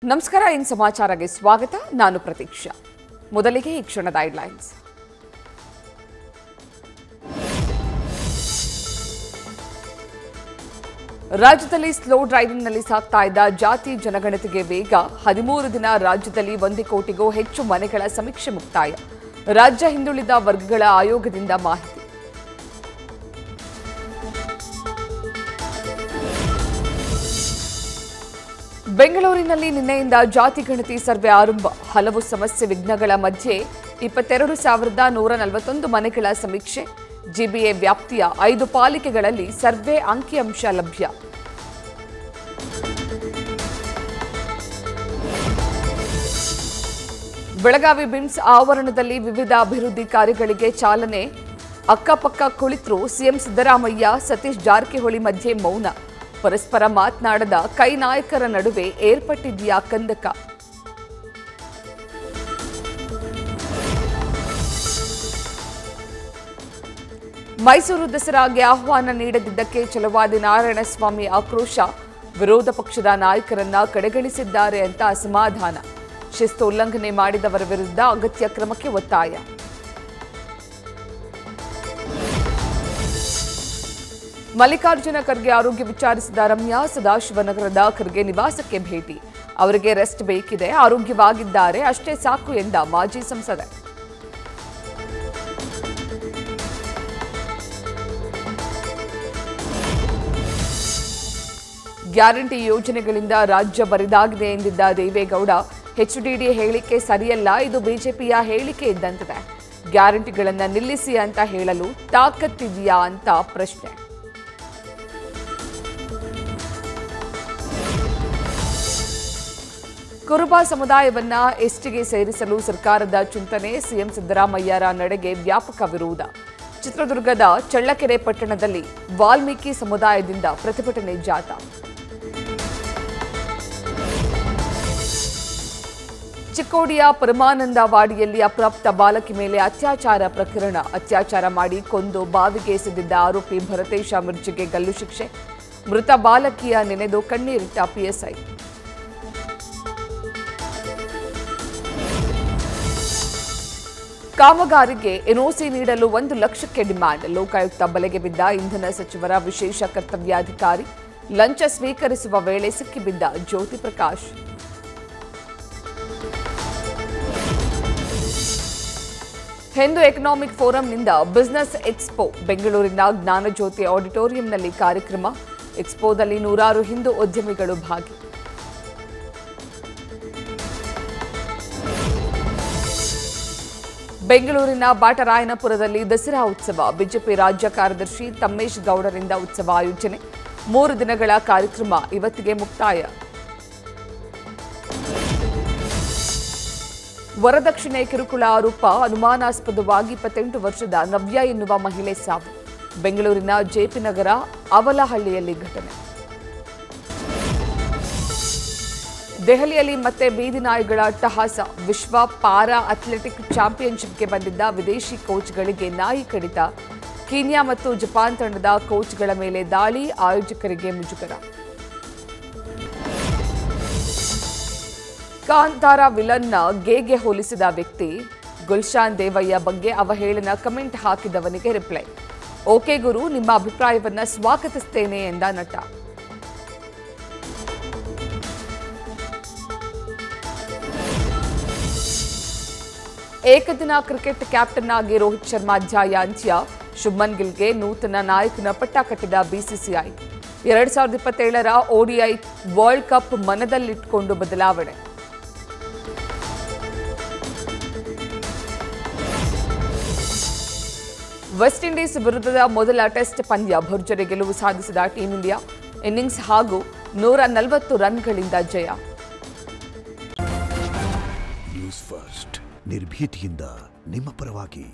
ನಮಸ್ಕಾರ ಇನ್ ಸಮಾಚಾರಕ್ಕೆ ಸ್ವಾಗತ ನಾನು ಪ್ರತೀಕ್ಷಾ ಮೊದಲಿಗೆ ಈ ಕ್ಷಣದ ಹೆಡ್ಲೈನ್ಸ್ ರಾಜ್ಯದಲ್ಲಿ ಸ್ಲೋ ಡ್ರೈವಿಂಗ್ ನಲ್ಲಿ ಸಾಗ್ತಾ ಇದ್ದ ಜಾತಿ ಜನಗಣತಿಗೆ ವೇಗ 13 ದಿನ ರಾಜ್ಯದಲ್ಲಿ 1 ಕೋಟಿಗೂ ಹೆಚ್ಚು ಮನೆಗಳ ಸಮೀಕ್ಷೆ ಮುಕ್ತಾಯ ರಾಜ್ಯ ಹಿಂದುಳಿದ ವರ್ಗಗಳ ಆಯೋಗದಿಂದ ಮಾಹಿತಿ ಬೆಂಗಳೂರಿನಲ್ಲಿ ನಿನ್ನೆಯಿಂದ ಜಾತಿ ಗಣತಿ ಸರ್ವೆ ಆರಂಭ ಹಲವು ಸಮಸ್ಯೆ ವಿಘ್ನಗಳ ಮಧ್ಯೆ 22,141 ಮನೆಗಳ ಸಮೀಕ್ಷೆ ಜಿಬಿಎ ವ್ಯಾಪ್ತಿಯ 5 ಪಾಲಿಕೆಗಳಲ್ಲಿ ಸರ್ವೆ ಅಂಕಿಅಂಶ ಲಭ್ಯ ಬೆಳಗಾವಿ ಬಿಮ್ಸ್ ಆವರಣದಲ್ಲಿ ವಿವಿಧ ಅಭಿವೃದ್ಧಿ ಕಾರ್ಯಗಳಿಗೆ ಚಾಲನೆ ಅಕ್ಕಪಕ್ಕ ಕುಳಿತರು ಸಿಎಂ ಸಿದ್ದರಾಮಯ್ಯ ಸತೀಶ್ ಜಾರಕಿಹೊಳಿ ಮಧ್ಯೆ ಮೌನ ಪರಸ್ಪರ ಮಾತನಾಡದ ಕೈ ನಾಯಕರ ನಡುವೆ ಏರ್ಪಟ್ಟಿದೆಯಾ ಕಂದಕ ಮೈಸೂರು ದಸರಾಗೆ ಆಹ್ವಾನ ನೀಡದಿದ್ದಕ್ಕೆ ಛಲವಾದಿ ನಾರಾಯಣಸ್ವಾಮಿ ಆಕ್ರೋಶ ವಿರೋಧ ಪಕ್ಷದ ನಾಯಕರನ್ನ ಕಡೆಗಣಿಸಿದ್ದಾರೆ ಅಂತ ಅಸಮಾಧಾನ ಶಿಸ್ತು ಉಲ್ಲಂಘನೆ ಮಾಡಿದವರ ವಿರುದ್ಧ ಅಗತ್ಯ ಕ್ರಮಕ್ಕೆ ಒತ್ತಾಯ ಮಲ್ಲಿಕಾರ್ಜುನ ಖರ್ಗೆ ಆರೋಗ್ಯ ವಿಚಾರಿಸಿದ ರಮ್ಯಾ ಸದಾಶಿವನಗರದ ಖರ್ಗೆ ನಿವಾಸಕ್ಕೆ ಭೇಟಿ ಅವರಿಗೆ ರೆಸ್ಟ್ ಬೇಕಿದೆ ಆರೋಗ್ಯವಾಗಿದ್ದಾರೆ ಅಷ್ಟೇ ಸಾಕು ಎಂದ ಮಾಜಿ ಸಂಸದೆ ಗ್ಯಾರಂಟಿ ಯೋಜನೆಗಳಿಂದ ರಾಜ್ಯ ಬರಿದಾಗಿದೆ ಎಂದಿದ್ದ ದೇವೇಗೌಡ ಎಚ್ಡಿಡಿ ಹೇಳಿಕೆ ಸರಿಯಲ್ಲ ಇದು ಬಿಜೆಪಿಯ ಹೇಳಿಕೆ ಇದ್ದಂತಿದೆ ಗ್ಯಾರಂಟಿಗಳನ್ನು ನಿಲ್ಲಿಸಿ ಅಂತ ಹೇಳಲು ತಾಕತ್ತಿದೆಯಾ ಅಂತ ಪ್ರಶ್ನೆ ಕುರುಬ ಸಮುದಾಯವನ್ನ ಎಸ್ಟಿಗೆ ಸೇರಿಸಲು ಸರ್ಕಾರದ ಚಿಂತನೆ ಸಿಎಂ ಸಿದ್ದರಾಮಯ್ಯರ ನಡೆಗೆ ವ್ಯಾಪಕ ವಿರೋಧ ಚಿತ್ರದುರ್ಗದ ಚಳ್ಳಕೆರೆ ಪಟ್ಟಣದಲ್ಲಿ ವಾಲ್ಮೀಕಿ ಸಮುದಾಯದಿಂದ ಪ್ರತಿಭಟನೆ ಜಾಥಾ ಚಿಕ್ಕೋಡಿಯ ಪರಮಾನಂದ ವಾಡಿಯಲ್ಲಿ ಅಪ್ರಾಪ್ತ ಬಾಲಕಿ ಮೇಲೆ ಅತ್ಯಾಚಾರ ಪ್ರಕರಣ ಅತ್ಯಾಚಾರ ಮಾಡಿ ಕೊಂದು ಬಾವಿಗೆ ಎಸೆದಿದ್ದ ಆರೋಪಿ ಭರತೇಶ ಮಿರ್ಜಿಗೆ ಗಲ್ಲು ಶಿಕ್ಷೆ ಮೃತ ಬಾಲಕಿಯ ನೆನೆದು ಕಣ್ಣೀರಿಟ್ಟ ಪಿಎಸ್ಐ ಕಾಮಗಾರಿಗೆ ಎನ್ಒಸಿ ನೀಡಲು 1 ಲಕ್ಷಕ್ಕೆ ಡಿಮ್ಯಾಂಡ್ ಲೋಕಾಯುಕ್ತ ಬಲೆಗೆ ಬಿದ್ದ ಇಂಧನ ಸಚಿವರ ವಿಶೇಷ ಕರ್ತವ್ಯಾಧಿಕಾರಿ ಲಂಚ ಸ್ವೀಕರಿಸುವ ವೇಳೆ ಸಿಕ್ಕಿಬಿದ್ದ ಜ್ಯೋತಿ ಪ್ರಕಾಶ್ ಹಿಂದೂ ಎಕನಾಮಿಕ್ ಫೋರಂನಿಂದ ಬಿಸಿನೆಸ್ ಎಕ್ಸ್ಪೋ ಬೆಂಗಳೂರಿನ ಜ್ಞಾನಜ್ಯೋತಿ ಆಡಿಟೋರಿಯಂನಲ್ಲಿ ಕಾರ್ಯಕ್ರಮ ಎಕ್ಸ್ಪೋದಲ್ಲಿ ನೂರಾರು ಹಿಂದೂ ಉದ್ಯಮಿಗಳು ಭಾಗಿ ಬೆಂಗಳೂರಿನ ಬಾಟರಾಯನಪುರದಲ್ಲಿ ದಸರಾ ಉತ್ಸವ ಬಿಜೆಪಿ ರಾಜ್ಯ ಕಾರ್ಯದರ್ಶಿ ತಮ್ಮೇಶ್ ಗೌಡರಿಂದ ಉತ್ಸವ ಆಯೋಜನೆ 3 ದಿನಗಳ ಕಾರ್ಯಕ್ರಮ ಇವತ್ತಿಗೆ ಮುಕ್ತಾಯ ವರದಕ್ಷಿಣೆ ಕಿರುಕುಳ ಆರೋಪ ಅನುಮಾನಾಸ್ಪದವಾಗಿ 28 ವರ್ಷದ ನವ್ಯ ಎನ್ನುವ ಮಹಿಳೆ ಸಾವು ಬೆಂಗಳೂರಿನ ಜೆಪಿ ನಗರ ಅವಲಹಳ್ಳಿಯಲ್ಲಿ ಘಟನೆ ದೆಹಲಿಯಲ್ಲಿ ಮತ್ತೆ ಬೀದಿ ನಾಯಿಗಳ ಅಟ್ಟಹಾಸ ವಿಶ್ವ ಪಾರಾ ಅಥ್ಲೆಟಿಕ್ ಚಾಂಪಿಯನ್ಶಿಪ್ಗೆ ಬಂದಿದ್ದ ವಿದೇಶಿ ಕೋಚ್ಗಳಿಗೆ ನಾಯಿ ಕಡಿತ ಕೀನ್ಯಾ ಮತ್ತು ಜಪಾನ್ ತಂಡದ ಕೋಚ್ಗಳ ಮೇಲೆ ದಾಳಿ ಆಯೋಜಕರಿಗೆ ಮುಜುಗರ ಕಾಂತಾರ ವಿಲನ್ನ ಗೇಗೆ ಹೋಲಿಸಿದ ವ್ಯಕ್ತಿ ಗುಲ್ಶಾನ್ ದೇವಯ್ಯ ಬಗ್ಗೆ ಅವಹೇಳನ ಕಮೆಂಟ್ ಹಾಕಿದವನಿಗೆ ರಿಪ್ಲೈ ಓಕೆ ಗುರು ನಿಮ್ಮ ಅಭಿಪ್ರಾಯವನ್ನ ಸ್ವಾಗತಿಸುತ್ತೇನೆ ಎಂದ ನಟ ಏಕದಿನ ಕ್ರಿಕೆಟ್ ಕ್ಯಾಪ್ಟನ್ ಆಗಿ ರೋಹಿತ್ ಶರ್ಮಾ ಅಧ್ಯಾಯ ಅಂತ್ಯ ಶುಭ್ಮನ್ ಗಿಲ್ಗೆ ನೂತನ ನಾಯಕನ ಪಟ್ಟ ಕಟ್ಟಿದ ಬಿಸಿಸಿಐ 2027ರ ಓಡಿಐ ವರ್ಲ್ಡ್ ಕಪ್ ಮನದಲ್ಲಿಟ್ಟುಕೊಂಡು ಬದಲಾವಣೆ ವೆಸ್ಟ್ ಇಂಡೀಸ್ ವಿರುದ್ಧದ ಮೊದಲ ಟೆಸ್ಟ್ ಪಂದ್ಯ ಭರ್ಜರಿ ಗೆಲುವು ಸಾಧಿಸಿದ ಟೀಂ ಇಂಡಿಯಾ ಇನ್ನಿಂಗ್ಸ್ ಹಾಗೂ 140 ರನ್ಗಳಿಂದ ಜಯ ನ್ಯೂಸ್ ಫಸ್ಟ್ ನಿರ್ಭೀತಿಯಿಂದ ನಿಮ್ಮ ಪರವಾಗಿ